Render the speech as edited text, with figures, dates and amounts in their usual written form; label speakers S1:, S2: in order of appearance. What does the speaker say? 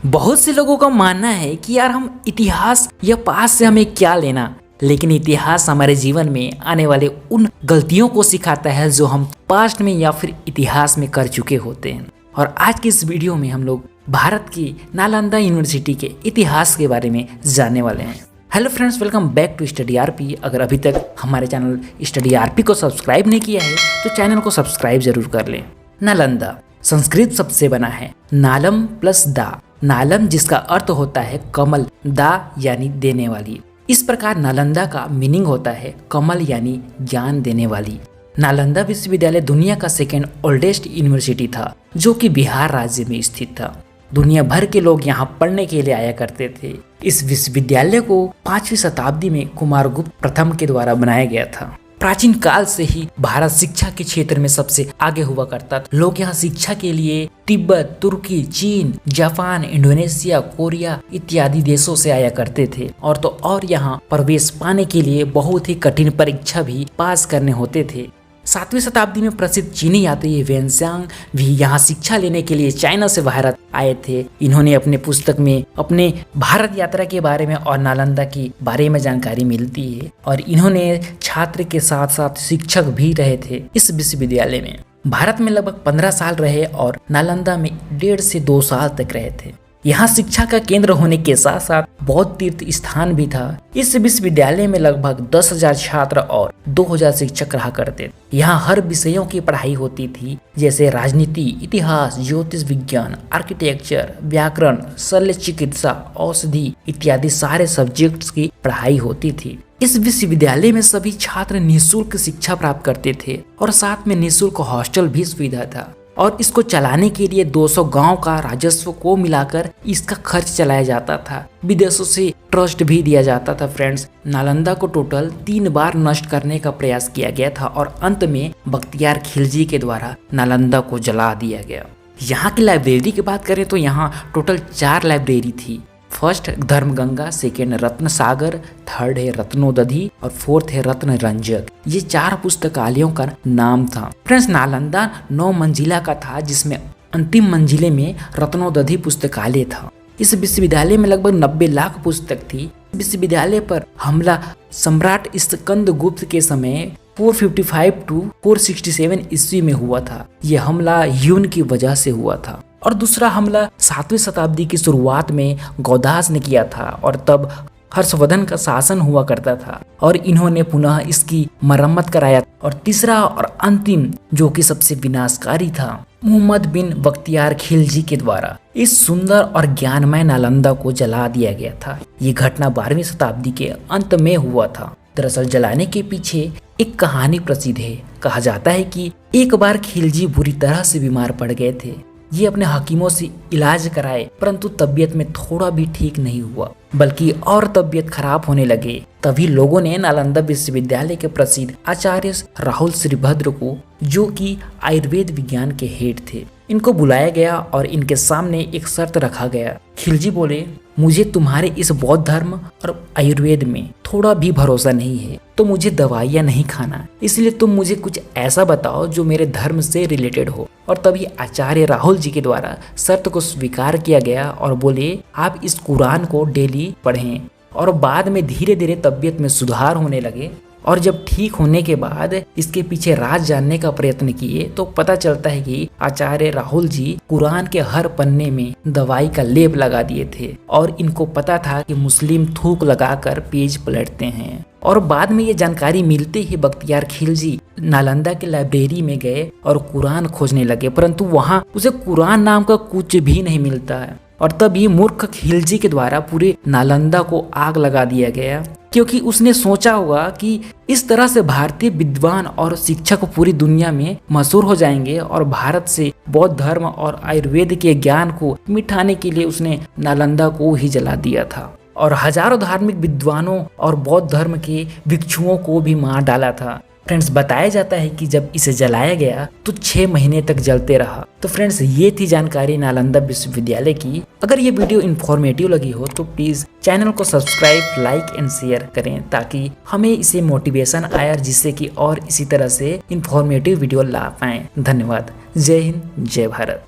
S1: बहुत से लोगों का मानना है कि यार हम इतिहास या पास्ट से हमें क्या लेना, लेकिन इतिहास हमारे जीवन में आने वाले उन गलतियों को सिखाता है जो हम पास्ट में या फिर इतिहास में कर चुके होते हैं। और आज की इस वीडियो में हम लोग भारत की नालंदा यूनिवर्सिटी के इतिहास के बारे में जानने वाले हैं। Hello friends, welcome back to study RP. अगर अभी तक हमारे चैनल स्टडी आरपी को सब्सक्राइब नहीं किया है तो चैनल को सब्सक्राइब जरूर कर लें। नालंदा संस्कृत शब्द से बना है, नालम प्लस दा। नालम जिसका अर्थ होता है कमल, दा यानी देने वाली। इस प्रकार नालंदा का मीनिंग होता है कमल यानी ज्ञान देने वाली। नालंदा विश्वविद्यालय दुनिया का सेकेंड ओल्डेस्ट यूनिवर्सिटी था जो कि बिहार राज्य में स्थित था। दुनिया भर के लोग यहाँ पढ़ने के लिए आया करते थे। इस विश्वविद्यालय को 5वीं शताब्दी में कुमारगुप्त प्रथम के द्वारा बनाया गया था। प्राचीन काल से ही भारत शिक्षा के क्षेत्र में सबसे आगे हुआ करता था। लोग यहाँ शिक्षा के लिए तिब्बत, तुर्की, चीन, जापान, इंडोनेशिया, कोरिया इत्यादि देशों से आया करते थे। और यहाँ प्रवेश पाने के लिए बहुत ही कठिन परीक्षा भी पास करने होते थे। 7वीं शताब्दी में प्रसिद्ध चीनी यात्री वेनसांग भी यहाँ शिक्षा लेने के लिए चाइना से भारत आए थे। इन्होंने अपने पुस्तक में अपने भारत यात्रा के बारे में और नालंदा के बारे में जानकारी मिलती है। और इन्होंने छात्र के साथ साथ शिक्षक भी रहे थे इस विश्वविद्यालय में। भारत में लगभग 15 साल रहे और नालंदा में 1.5 से 2 साल तक रहे थे। यहाँ शिक्षा का केंद्र होने के साथ साथ बौद्ध तीर्थ स्थान भी था। इस विश्वविद्यालय में लगभग 10,000 छात्र और 2,000 शिक्षक रहा करते थे। यहाँ हर विषयों की पढ़ाई होती थी, जैसे राजनीति, इतिहास, ज्योतिष विज्ञान, आर्किटेक्चर, व्याकरण, शल्य चिकित्सा, औषधि इत्यादि सारे सब्जेक्ट्स की पढ़ाई होती थी। इस विश्वविद्यालय में सभी छात्र निःशुल्क शिक्षा प्राप्त करते थे और साथ में निःशुल्क हॉस्टल भी सुविधा था। और इसको चलाने के लिए 200 गांव का राजस्व को मिलाकर इसका खर्च चलाया जाता था। विदेशों से ट्रस्ट भी दिया जाता था। फ्रेंड्स, नालंदा को टोटल 3 बार नष्ट करने का प्रयास किया गया था और अंत में बख्तियार खिलजी के द्वारा नालंदा को जला दिया गया। यहाँ की लाइब्रेरी की बात करें तो यहाँ टोटल 4 लाइब्रेरी थी। फर्स्ट धर्मगंगा, सेकेंड रत्न सागर, थर्ड है रत्नोदधि और फोर्थ है रत्न रंजक। ये 4 पुस्तकालयों का नाम था। फ्रेंड्स, नालंदा 9 मंजिला का था जिसमें अंतिम मंजिले में रत्नोदधि पुस्तकालय था। इस विश्वविद्यालय में लगभग 90 लाख पुस्तक थी। विश्वविद्यालय पर हमला सम्राट स्कंदगुप्त के समय 455 टू 467 ईस्वी में हुआ था। यह हमला यून की वजह से हुआ था। और दूसरा हमला 7वीं शताब्दी की शुरुआत में गौदास ने किया था और तब हर्षवर्धन का शासन हुआ करता था और इन्होंने पुनः इसकी मरम्मत कराया। और तीसरा और अंतिम जो कि सबसे विनाशकारी था, मोहम्मद बिन बख्तियार खिलजी के द्वारा इस सुंदर और ज्ञानमय नालंदा को जला दिया गया था। ये घटना 12वीं शताब्दी के अंत में हुआ था। दरअसल जलाने के पीछे एक कहानी प्रसिद्ध है। कहा जाता है कि एक बार खिलजी बुरी तरह से बीमार पड़ गए थे। ये अपने हकीमों से इलाज कराए परंतु तबीयत में थोड़ा भी ठीक नहीं हुआ, बल्कि और तबीयत खराब होने लगे। तभी लोगों ने नालंदा विश्वविद्यालय के प्रसिद्ध आचार्य राहुल श्रीभद्र को, जो कि आयुर्वेद विज्ञान के हेड थे, इनको बुलाया गया और इनके सामने एक शर्त रखा गया। खिलजी बोले, मुझे तुम्हारे इस बौद्ध धर्म और आयुर्वेद में थोड़ा भी भरोसा नहीं है, तो मुझे दवाइयाँ नहीं खाना, इसलिए तुम मुझे कुछ ऐसा बताओ जो मेरे धर्म से रिलेटेड हो। और तभी आचार्य राहुल जी के द्वारा शर्त को स्वीकार किया गया और बोले, आप इस कुरान को डेली पढ़ें। और बाद में धीरे धीरे तबीयत में सुधार होने लगे। और जब ठीक होने के बाद इसके पीछे राज जानने का प्रयत्न किए तो पता चलता है कि आचार्य राहुल जी कुरान के हर पन्ने में दवाई का लेप लगा दिए थे और इनको पता था कि मुस्लिम थूक लगाकर पेज पलटते हैं। और बाद में ये जानकारी मिलते ही बख्तियार खिलजी नालंदा के लाइब्रेरी में गए और कुरान खोजने लगे, परंतु वहाँ उसे कुरान नाम का कुछ भी नहीं मिलता है। और तभी मूर्ख खिलजी के द्वारा पूरे नालंदा को आग लगा दिया गया, क्योंकि उसने सोचा होगा कि इस तरह से भारतीय विद्वान और शिक्षक पूरी दुनिया में मशहूर हो जाएंगे। और भारत से बौद्ध धर्म और आयुर्वेद के ज्ञान को मिटाने के लिए उसने नालंदा को ही जला दिया था और हजारों धार्मिक विद्वानों और बौद्ध धर्म के भिक्षुओं को भी मार डाला था। फ्रेंड्स, बताया जाता है कि जब इसे जलाया गया तो 6 महीने तक जलते रहा। तो फ्रेंड्स, ये थी जानकारी नालंदा विश्वविद्यालय की। अगर ये वीडियो इन्फॉर्मेटिव लगी हो तो प्लीज चैनल को सब्सक्राइब, लाइक एंड शेयर करें ताकि हमें इसे मोटिवेशन आए जिससे कि और इसी तरह से इन्फॉर्मेटिव वीडियो ला पाएं। धन्यवाद। जय हिंद, जय भारत।